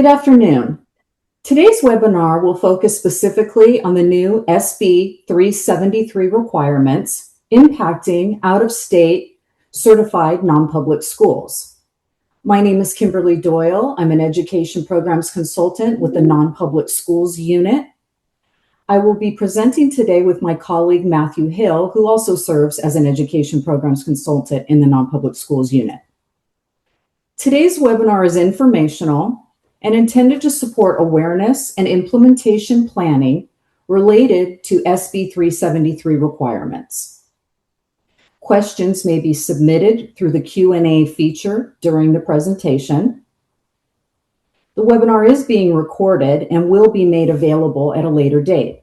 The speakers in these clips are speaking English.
Good afternoon. Today's webinar will focus specifically on the new SB 373 requirements impacting out-of-state certified non-public schools. My name is Kimberly Doyle. I'm an education programs consultant with the Nonpublic Schools unit. I will be presenting today with my colleague Matthew Hill, who also serves as an education programs consultant in the Nonpublic Schools unit. Today's webinar is informational and intended to support awareness and implementation planning related to SB 373 requirements. Questions may be submitted through the Q&A feature during the presentation. The webinar is being recorded and will be made available at a later date.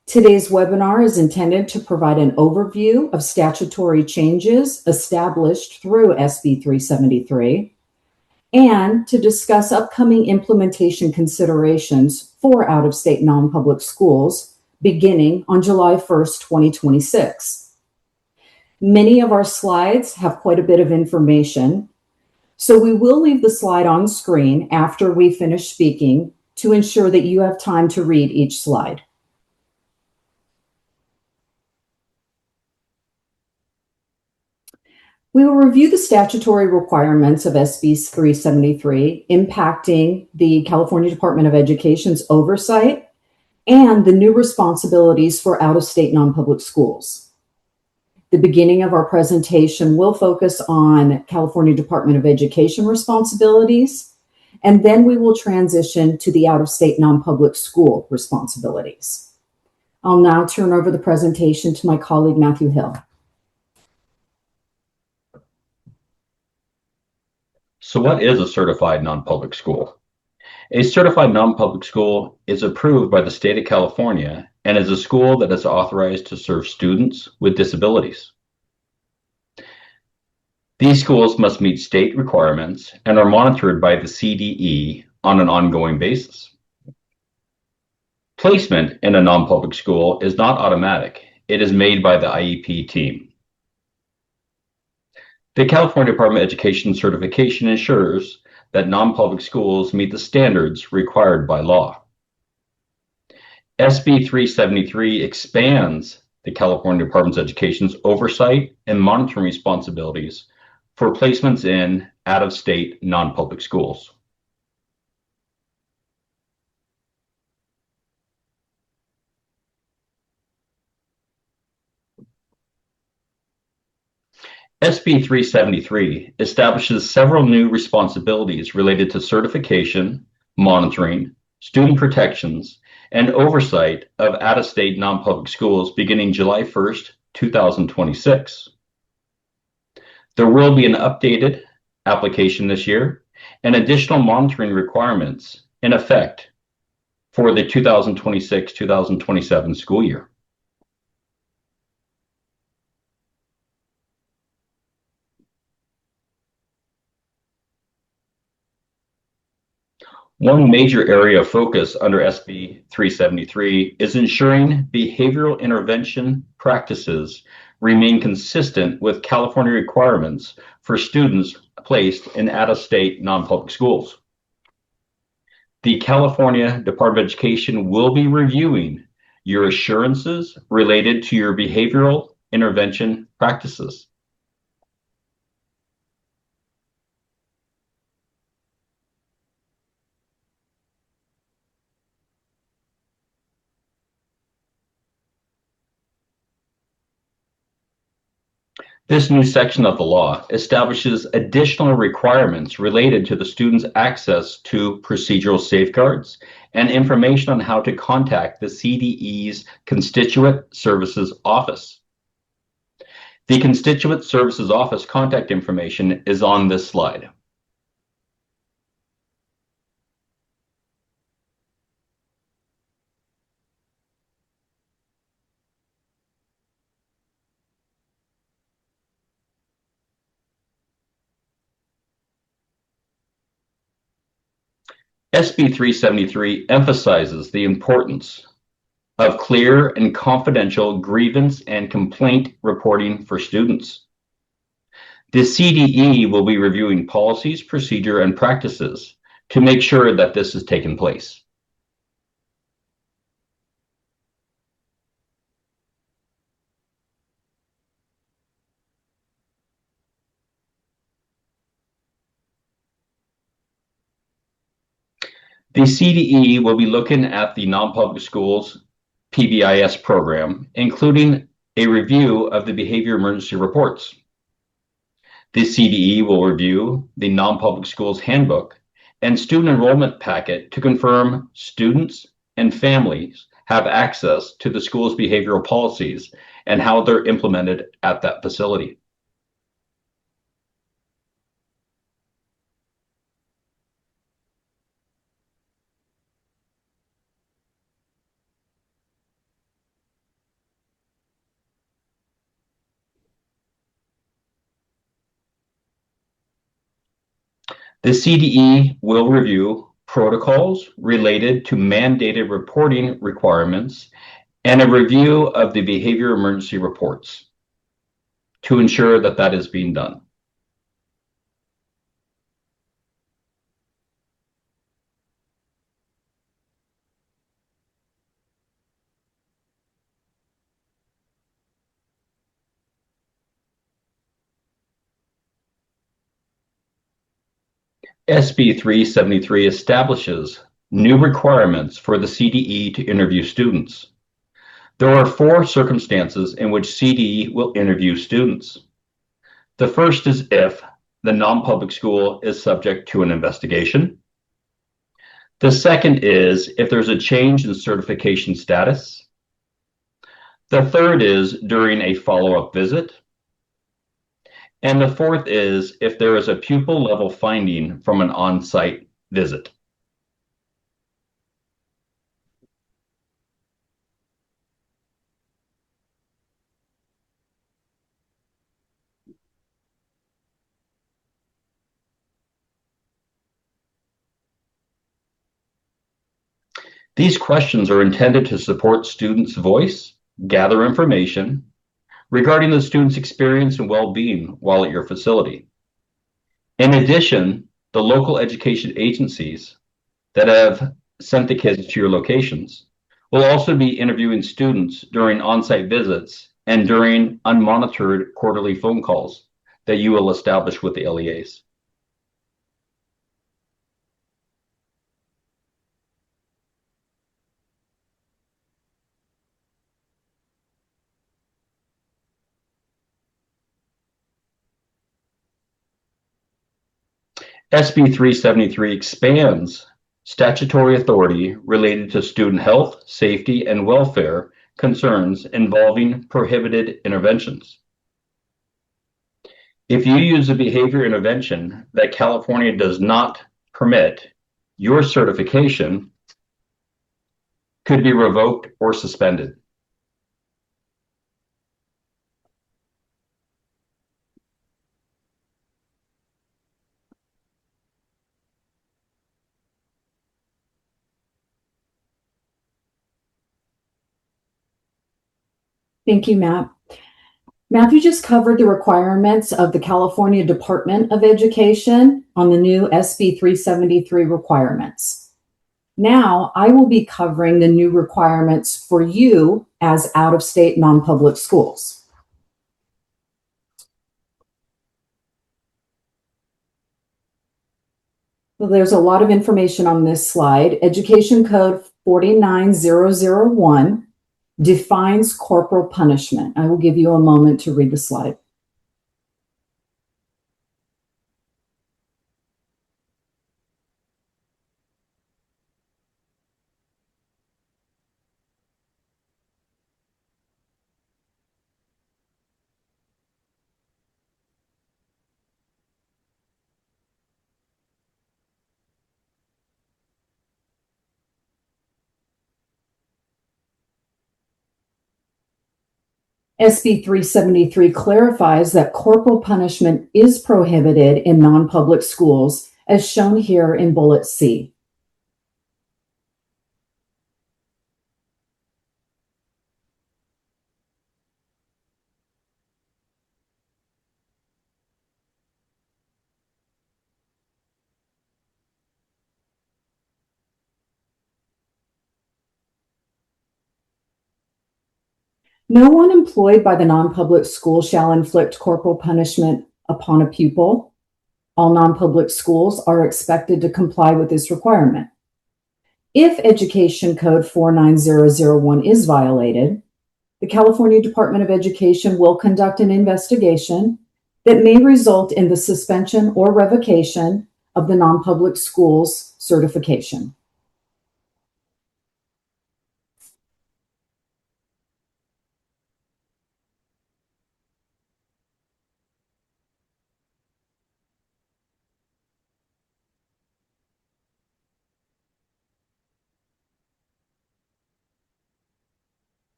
Today's webinar is intended to provide an overview of statutory changes established through SB 373 and to discuss upcoming implementation considerations for out-of-state non-public schools beginning on July 1st, 2026. Many of our slides have quite a bit of information, so we will leave the slide on screen after we finish speaking to ensure that you have time to read each slide. We will review the statutory requirements of SB 373 impacting the California Department of Education's oversight and the new responsibilities for out-of-state non-public schools. The beginning of our presentation will focus on California Department of Education responsibilities, and then we will transition to the out-of-state non-public school responsibilities. I'll now turn over the presentation to my colleague Matthew Hill. So what is a certified non-public school? A certified non-public school is approved by the state of California and is a school that is authorized to serve students with disabilities. These schools must meet state requirements and are monitored by the CDE on an ongoing basis. Placement in a non-public school is not automatic. It is made by the IEP team. The California Department of Education certification ensures that non-public schools meet the standards required by law. SB 373 expands the California Department of Education's oversight and monitoring responsibilities for placements in out-of-state non-public schools. SB 373 establishes several new responsibilities related to certification, monitoring, student protections, and oversight of out-of-state non-public schools beginning July 1st, 2026. There will be an updated application this year and additional monitoring requirements in effect for the 2026-2027 school year. One major area of focus under SB 373 is ensuring behavioral intervention practices remain consistent with California requirements for students placed in out-of-state non-public schools. The California Department of Education will be reviewing your assurances related to your behavioral intervention practices. This new section of the law establishes additional requirements related to the student's access to procedural safeguards and information on how to contact the CDE's Constituent Services Office. The Constituent Services Office contact information is on this slide. SB 373 emphasizes the importance of clear and confidential grievance and complaint reporting for students. The CDE will be reviewing policies, procedure, and practices to make sure that this has taken place. The CDE will be looking at the non-public schools PBIS program, including a review of the behavior emergency reports. The CDE will review the non-public schools handbook and student enrollment packet to confirm students and families have access to the school's behavioral policies and how they're implemented at that facility. The CDE will review protocols related to mandated reporting requirements and a review of the behavior emergency reports to ensure that that is being done. SB 373 establishes new requirements for the CDE to interview students. There are 4 circumstances in which CDE will interview students. The first is if the non-public school is subject to an investigation. The second is if there's a change in certification status. The third is during a follow-up visit. And the fourth is if there is a pupil level finding from an on-site visit. These questions are intended to support students' voice, gather information regarding the student's experience and well-being while at your facility. In addition, the local education agencies that have sent the kids to your locations will also be interviewing students during on-site visits and during unmonitored quarterly phone calls that you will establish with the LEAs. SB 373 expands statutory authority related to student health, safety, and welfare concerns involving prohibited interventions. If you use a behavior intervention that California does not permit, your certification could be revoked or suspended. Thank you, Matt. Matthew just covered the requirements of the California Department of Education on the new SB 373 requirements. Now I will be covering the new requirements for you as out-of-state non-public schools. Well, there's a lot of information on this slide. Education Code 49001 defines corporal punishment. I will give you a moment to read the slide. SB 373 clarifies that corporal punishment is prohibited in non-public schools, as shown here in Bullet C. No one employed by the non-public school shall inflict corporal punishment upon a pupil. All non-public schools are expected to comply with this requirement. If Education Code 49001 is violated, the California Department of Education will conduct an investigation that may result in the suspension or revocation of the non-public schools certification.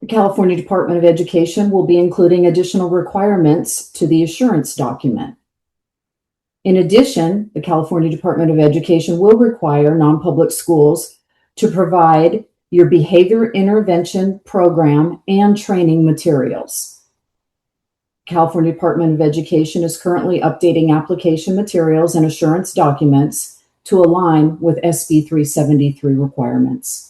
The California Department of Education will be including additional requirements to the assurance document. In addition, the California Department of Education will require non-public schools to provide your behavior intervention program and training materials. California Department of Education is currently updating application materials and assurance documents to align with SB 373 requirements.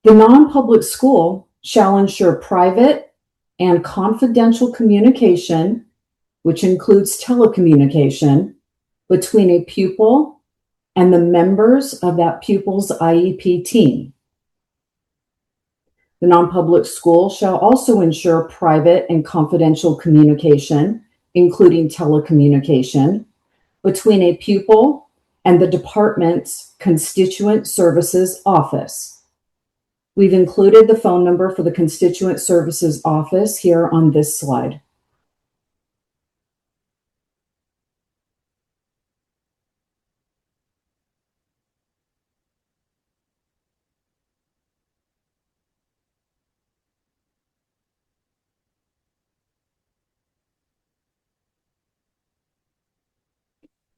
The non-public school shall ensure private and confidential communication, which includes telecommunication, between a pupil and the members of that pupil's IEP team. The non-public school shall also ensure private and confidential communication, including telecommunication, between a pupil and the department's constituent services office. We've included the phone number for the Constituent Services Office here on this slide.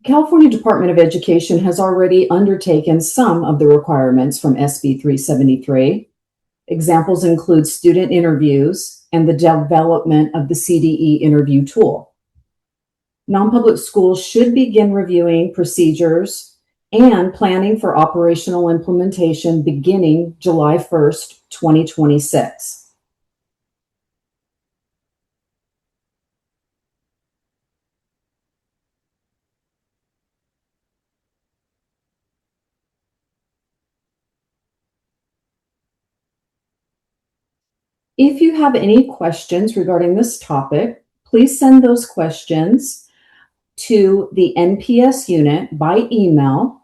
California Department of Education has already undertaken some of the requirements from SB 373. Examples include student interviews and the development of the CDE interview tool. Non-public schools should begin reviewing procedures and planning for operational implementation beginning July 1st, 2026. If you have any questions regarding this topic, please send those questions to the NPS unit by email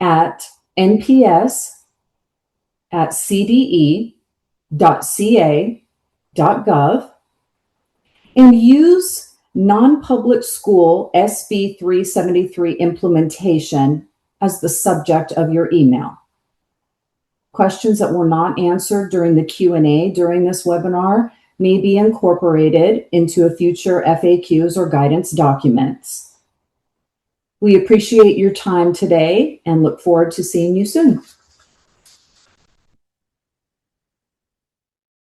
at nps@cde.ca.gov and use non-public school SB 373 implementation as the subject of your email. Questions that were not answered during the Q&A during this webinar may be incorporated into a future FAQs or guidance documents. We appreciate your time today and look forward to seeing you soon.